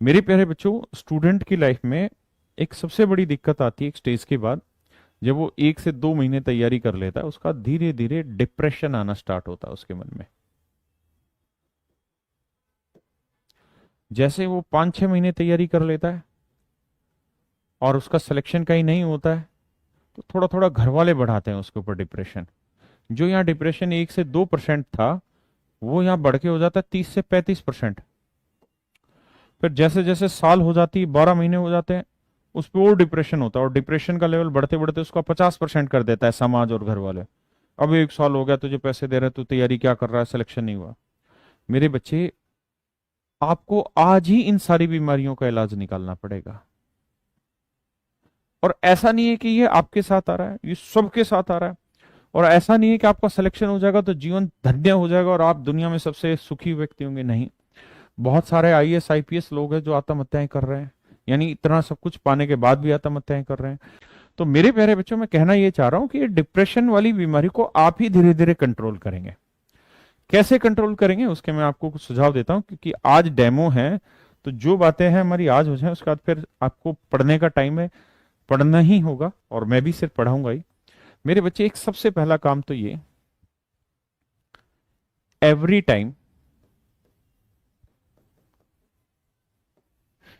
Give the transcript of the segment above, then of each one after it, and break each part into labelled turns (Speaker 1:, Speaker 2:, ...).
Speaker 1: मेरे प्यारे बच्चों, स्टूडेंट की लाइफ में एक सबसे बड़ी दिक्कत आती है एक स्टेज के बाद। जब वो 1 से 2 महीने तैयारी कर लेता है, उसका धीरे धीरे डिप्रेशन आना स्टार्ट होता है उसके मन में। जैसे वो 5-6 महीने तैयारी कर लेता है और उसका सिलेक्शन कहीं नहीं होता है, तो थोड़ा थोड़ा घर वाले बढ़ाते हैं उसके ऊपर डिप्रेशन। जो यहाँ डिप्रेशन 1 से 2% था, वो यहाँ बढ़ के हो जाता है 30 से 35%। फिर जैसे जैसे साल हो जाती है, 12 महीने हो जाते हैं, उस पर और डिप्रेशन होता है, और डिप्रेशन का लेवल बढ़ते बढ़ते उसका 50% कर देता है समाज और घर वाले। अब 1 साल हो गया तुझे पैसे दे रहे, तू तैयारी क्या कर रहा है, सिलेक्शन नहीं हुआ। मेरे बच्चे, आपको आज ही इन सारी बीमारियों का इलाज निकालना पड़ेगा। और ऐसा नहीं है कि ये आपके साथ आ रहा है, ये सबके साथ आ रहा है। और ऐसा नहीं है कि आपका सिलेक्शन हो जाएगा तो जीवन धन्य हो जाएगा और आप दुनिया में सबसे सुखी व्यक्ति होंगे, नहीं। बहुत सारे आईएएस आईपीएस लोग हैं जो आत्महत्याएं कर रहे हैं, यानी इतना सब कुछ पाने के बाद भी आत्महत्याएं कर रहे हैं। तो मेरे प्यारे बच्चों, मैं कहना ये चाह रहा हूं कि ये डिप्रेशन वाली बीमारी को आप ही धीरे धीरे कंट्रोल करेंगे। कैसे कंट्रोल करेंगे उसके मैं आपको कुछ सुझाव देता हूं, क्योंकि आज डेमो है। तो जो बातें हैं हमारी आज हो जाए, उसके बाद फिर आपको पढ़ने का टाइम है, पढ़ना ही होगा, और मैं भी सिर्फ पढ़ाऊंगा ही। मेरे बच्चे, एक सबसे पहला काम तो ये, every time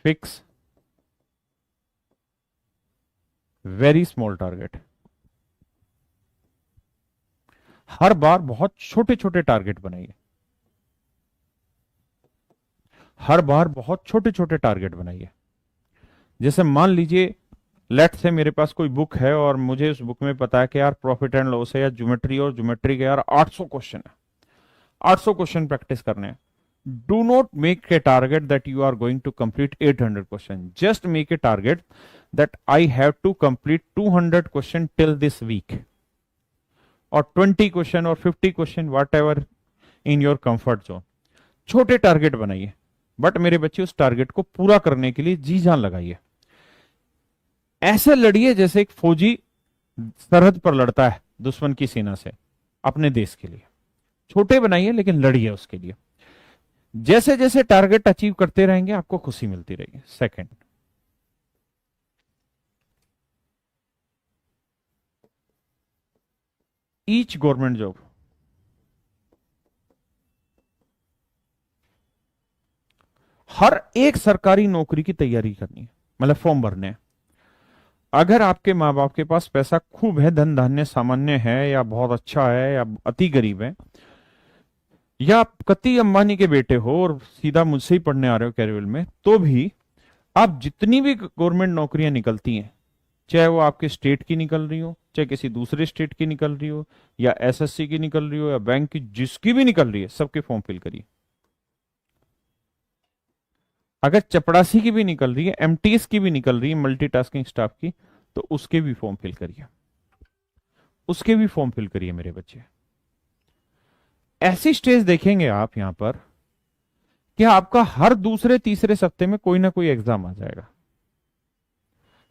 Speaker 1: fix very small target. हर बार बहुत छोटे छोटे टारगेट बनाइए। हर बार बहुत छोटे छोटे टारगेट बनाइए। जैसे मान लीजिए, लेट से मेरे पास कोई बुक है और मुझे उस बुक में पता है कि यार प्रॉफिट एंड लॉस है या ज्योमेट्री, और ज्योमेट्री के यार 800 क्वेश्चन है, 800 क्वेश्चन प्रैक्टिस करने हैं। Do not make a target that you are going to complete 800 question, just make a target that I have to complete 200 question till this week, और 20 question और 50 question, whatever in your comfort zone. छोटे target बनाइए, but मेरे बच्चे उस target को पूरा करने के लिए जी जान लगाइए। ऐसे लड़िए जैसे एक फौजी सरहद पर लड़ता है दुश्मन की सेना से, अपने देश के लिए। छोटे बनाइए लेकिन लड़िए उसके लिए। जैसे जैसे टारगेट अचीव करते रहेंगे, आपको खुशी मिलती रहेगी। सेकंड, ईच गवर्नमेंट जॉब, हर एक सरकारी नौकरी की तैयारी करनी है, मतलब फॉर्म भरने हैं। अगर आपके माँ बाप के पास पैसा खूब है, धन धान्य सामान्य है, या बहुत अच्छा है, या अति गरीब है, या आप कति अंबानी के बेटे हो और सीधा मुझसे ही पढ़ने आ रहे हो कैरियर में, तो भी आप जितनी भी गवर्नमेंट नौकरियां निकलती हैं, चाहे वो आपके स्टेट की निकल रही हो, चाहे किसी दूसरे स्टेट की निकल रही हो, या एसएससी की निकल रही हो, या बैंक की, जिसकी भी निकल रही है, सबके फॉर्म फिल करिए। अगर चपड़ासी की भी निकल रही है, एमटीएस की भी निकल रही है, मल्टीटास्किंग स्टाफ की, तो उसके भी फॉर्म फिल करिए। उसके भी फॉर्म फिल करिए मेरे बच्चे। ऐसी स्टेज देखेंगे आप यहां पर कि आपका हर दूसरे तीसरे सप्ते में कोई ना कोई एग्जाम आ जाएगा।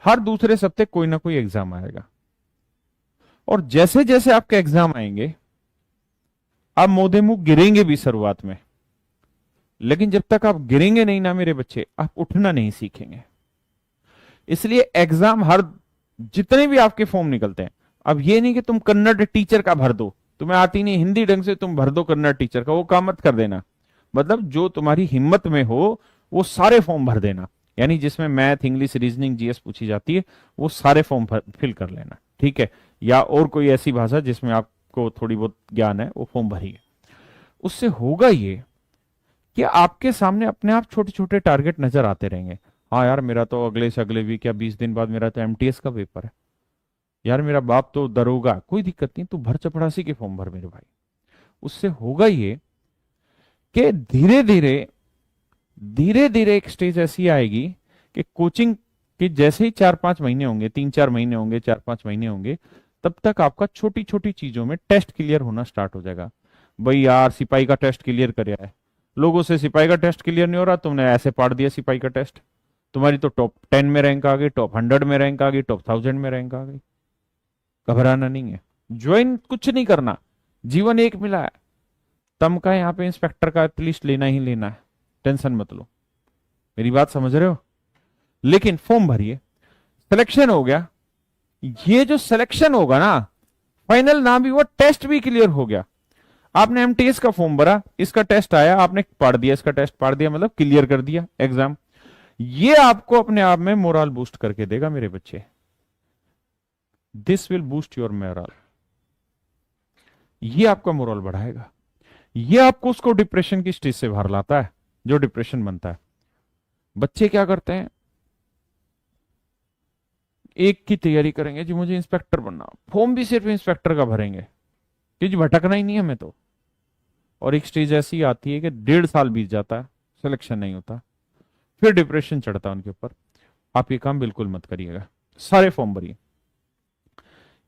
Speaker 1: हर दूसरे सप्ते कोई ना कोई एग्जाम आएगा, और जैसे जैसे आपके एग्जाम आएंगे, आप मोदे मुंह गिरेंगे भी शुरुआत में, लेकिन जब तक आप गिरेंगे नहीं ना मेरे बच्चे, आप उठना नहीं सीखेंगे। इसलिए एग्जाम हर, जितने भी आपके फॉर्म निकलते हैं, अब ये नहीं कि तुम कन्नड़ टीचर का भर दो, तुम्हें आती नहीं हिंदी ढंग से, तुम भर दो कन्नड़ टीचर का, वो काम मत कर देना। मतलब जो तुम्हारी हिम्मत में हो, वो सारे फॉर्म भर देना। यानी जिसमें मैथ, इंग्लिश, रीजनिंग, जीएस पूछी जाती है, वो सारे फॉर्म फिल कर लेना, ठीक है। या और कोई ऐसी भाषा जिसमें आपको थोड़ी बहुत ज्ञान है, वो फॉर्म भरिए। उससे होगा ये कि आपके सामने अपने आप छोटे छोटे टारगेट नजर आते रहेंगे। हाँ यार, मेरा तो अगले से अगले वीक या 20 दिन बाद मेरा तो एमटीएस का पेपर है। यार मेरा बाप तो दरोगा, कोई दिक्कत नहीं, तू भर चपड़ासी के फॉर्म भर मेरे भाई। उससे होगा ये कि धीरे धीरे, धीरे धीरे एक स्टेज ऐसी आएगी कि कोचिंग के जैसे ही 4-5 महीने होंगे, 3-4 महीने होंगे, 4-5 महीने होंगे, तब तक आपका छोटी छोटी चीजों में टेस्ट क्लियर होना स्टार्ट हो जाएगा। भाई यार, सिपाही का टेस्ट क्लियर कर है, लोगों से सिपाही का टेस्ट क्लियर नहीं हो रहा, तुमने ऐसे पाड़ दिया सिपाही का टेस्ट, तुम्हारी तो टॉप 10 में रैंक आ गई, टॉप 100 में रैंक आ गई, टॉप 1000 में रैंक आ गई। घबराना नहीं है, ज्वाइन कुछ नहीं करना, जीवन एक मिला है। तम का यहाँ पे इंस्पेक्टर का एटलीस्ट लेना ही लेना है, टेंशन मत लो। मेरी बात समझ रहे हो? लेकिन फॉर्म भरिए, सिलेक्शन हो गया, ये जो सिलेक्शन होगा ना, फाइनल ना भी हुआ, टेस्ट भी क्लियर हो गया। आपने एमटीएस का फॉर्म भरा, इसका टेस्ट आया, आपने पढ़ दिया, इसका टेस्ट पढ़ दिया, मतलब क्लियर कर दिया एग्जाम। ये आपको अपने आप में मोरल बूस्ट करके देगा मेरे बच्चे। This will boost your moral. ये आपका मोरल बढ़ाएगा। ये आपको उसको डिप्रेशन की स्टेज से बाहर लाता है, जो डिप्रेशन बनता है। बच्चे क्या करते हैं, एक की तैयारी करेंगे जी, मुझे इंस्पेक्टर बनना, फॉर्म भी सिर्फ इंस्पेक्टर का भरेंगे कि जी भटकना ही नहीं है हमें तो। और एक स्टेज ऐसी आती है कि 1.5 साल बीत जाता है, सिलेक्शन नहीं होता, फिर डिप्रेशन चढ़ता है उनके ऊपर। आप ये काम बिल्कुल मत करिएगा, सारे फॉर्म भरिए।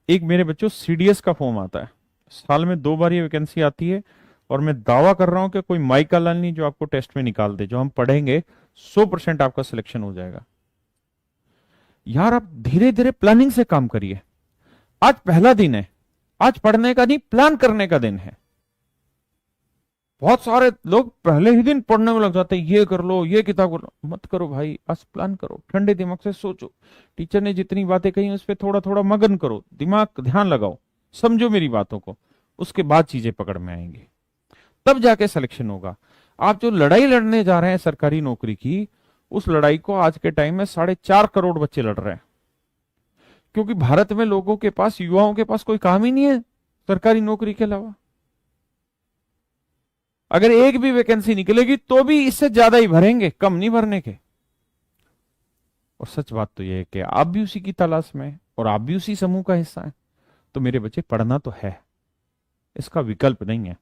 Speaker 1: एक मेरे बच्चों सीडीएस का फॉर्म आता है, साल में 2 बार ये वैकेंसी आती है, और मैं दावा कर रहा हूं कि कोई माइका लाल नहीं जो आपको टेस्ट में निकाल दे। जो हम पढ़ेंगे 100% आपका सिलेक्शन हो जाएगा। यार आप धीरे धीरे प्लानिंग से काम करिए। आज पहला दिन है, आज पढ़ने का नहीं प्लान करने का दिन है। बहुत सारे लोग पहले ही दिन पढ़ने में लग जाते हैं, ये कर लो, ये किताब कर लो। मत करो भाई, आज प्लान करो, ठंडे दिमाग से सोचो। टीचर ने जितनी बातें कही उस पर थोड़ा थोड़ा मगन करो, दिमाग ध्यान लगाओ, समझो मेरी बातों को, उसके बाद चीजें पकड़ में आएंगी, तब जाके सिलेक्शन होगा। आप जो लड़ाई लड़ने जा रहे हैं सरकारी नौकरी की, उस लड़ाई को आज के टाइम में 4.5 करोड़ बच्चे लड़ रहे हैं। क्योंकि भारत में लोगों के पास, युवाओं के पास कोई काम ही नहीं है सरकारी नौकरी के अलावा। अगर एक भी वैकेंसी निकलेगी तो भी इससे ज्यादा ही भरेंगे, कम नहीं भरने के। और सच बात तो यह है कि आप भी उसी की तलाश में हैं और आप भी उसी समूह का हिस्सा हैं। तो मेरे बच्चे पढ़ना तो है, इसका विकल्प नहीं है।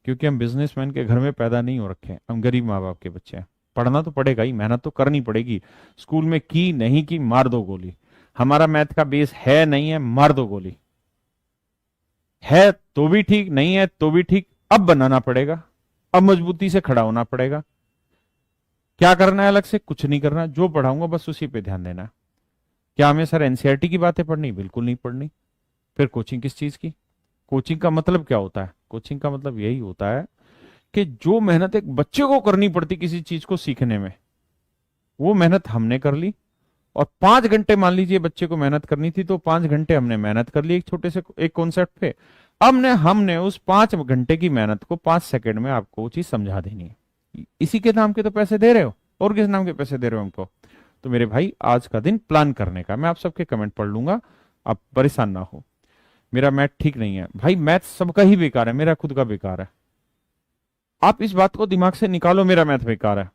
Speaker 1: क्योंकि हम बिजनेसमैन के घर में पैदा नहीं हो रखे हैं, हम गरीब माँ बाप के बच्चे हैं। पढ़ना तो पड़ेगा ही, मेहनत तो करनी पड़ेगी। स्कूल में की नहीं की, मार दो गोली। हमारा मैथ का बेस है नहीं है, मार दो गोली। है तो भी ठीक, नहीं है तो भी ठीक, अब बनाना पड़ेगा, अब मजबूती से खड़ा होना पड़ेगा। क्या करना है अलग से? कुछ नहीं करना, जो पढ़ाऊंगा बस उसी पे ध्यान देना। क्या हमें सर एनसीईआरटी की बातें पढ़नी? बिल्कुल नहीं पढ़नी। फिर कोचिंग किस चीज की? कोचिंग का मतलब क्या होता है? कोचिंग का मतलब यही होता है कि जो मेहनत एक बच्चे को करनी पड़ती किसी चीज को सीखने में, वो मेहनत हमने कर ली। और 5 घंटे मान लीजिए बच्चे को मेहनत करनी थी, तो 5 घंटे हमने मेहनत कर ली एक छोटे से एक कॉन्सेप्ट पे। अब हमने उस 5 घंटे की मेहनत को 5 सेकंड में आपको वो चीज समझा देनी है। इसी के नाम के तो पैसे दे रहे हो, और किस नाम के पैसे दे रहे हो हमको? तो मेरे भाई आज का दिन प्लान करने का। मैं आप सबके कमेंट पढ़ लूंगा, आप परेशान ना हो। मेरा मैथ ठीक नहीं है भाई, मैथ सबका ही बेकार है, मेरा खुद का बेकार है। आप इस बात को दिमाग से निकालो, मेरा मैथ बेकार है।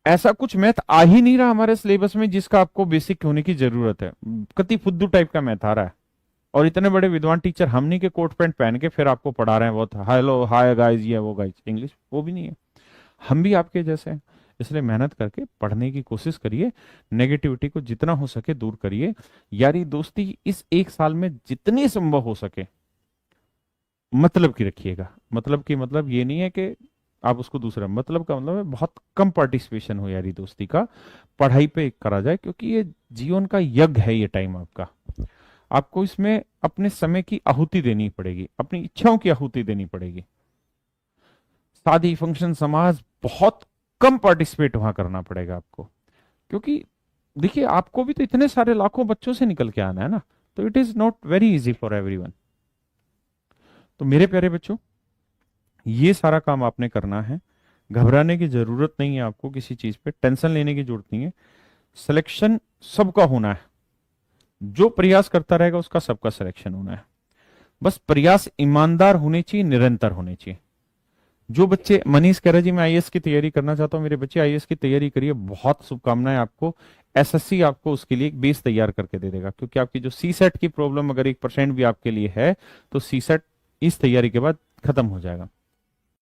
Speaker 1: ऐसा कुछ मैथ आ ही नहीं रहा हमारे सिलेबस में जिसका आपको बेसिक होने की जरूरत है। कति फुद्दू टाइप का मैथ आ रहा है। और इतने बड़े विद्वान टीचर हम नहीं के कोट पैंट पहन के फिर आपको पढ़ा रहे हैं, बहुत हेलो हाय गाइस ये वो गाइस, इंग्लिश वो भी नहीं है। हम भी आपके जैसे हैं, इसलिए मेहनत करके पढ़ने की कोशिश करिए। नेगेटिविटी को जितना हो सके दूर करिए। यारी दोस्ती इस 1 साल में जितनी संभव हो सके मतलब की रखिएगा। मतलब की मतलब ये नहीं है कि आप उसको दूसरा, मतलब का मतलब है बहुत कम पार्टिसिपेशन हो यारी दोस्ती का, पढ़ाई पे करा जाए। क्योंकि ये जीवन का यज्ञ है, ये टाइम आपका। आपको इसमें अपने समय की आहुति देनी पड़ेगी, अपनी इच्छाओं की आहुति देनी पड़ेगी। शादी फंक्शन समाज बहुत कम पार्टिसिपेट वहां करना पड़ेगा आपको। क्योंकि देखिए आपको भी तो इतने सारे लाखों बच्चों से निकल के आना है ना, तो it is not very easy for everyone. तो मेरे प्यारे बच्चों, ये सारा काम आपने करना है। घबराने की जरूरत नहीं है आपको, किसी चीज पे टेंशन लेने की जरूरत नहीं है। सिलेक्शन सबका होना है, जो प्रयास करता रहेगा उसका सबका सिलेक्शन होना है। बस प्रयास ईमानदार होने चाहिए, निरंतर होने चाहिए। जो बच्चे, मनीष कह रहे जी मैं आईएएस की तैयारी करना चाहता हूं, मेरे बच्चे आईएएस की तैयारी करिए, बहुत शुभकामनाएं आपको। एसएससी आपको उसके लिए एक बेस तैयार करके दे देगा। क्योंकि आपकी जो सीसेट की प्रॉब्लम अगर 1% भी आपके लिए है, तो सीसेट इस तैयारी के बाद खत्म हो जाएगा।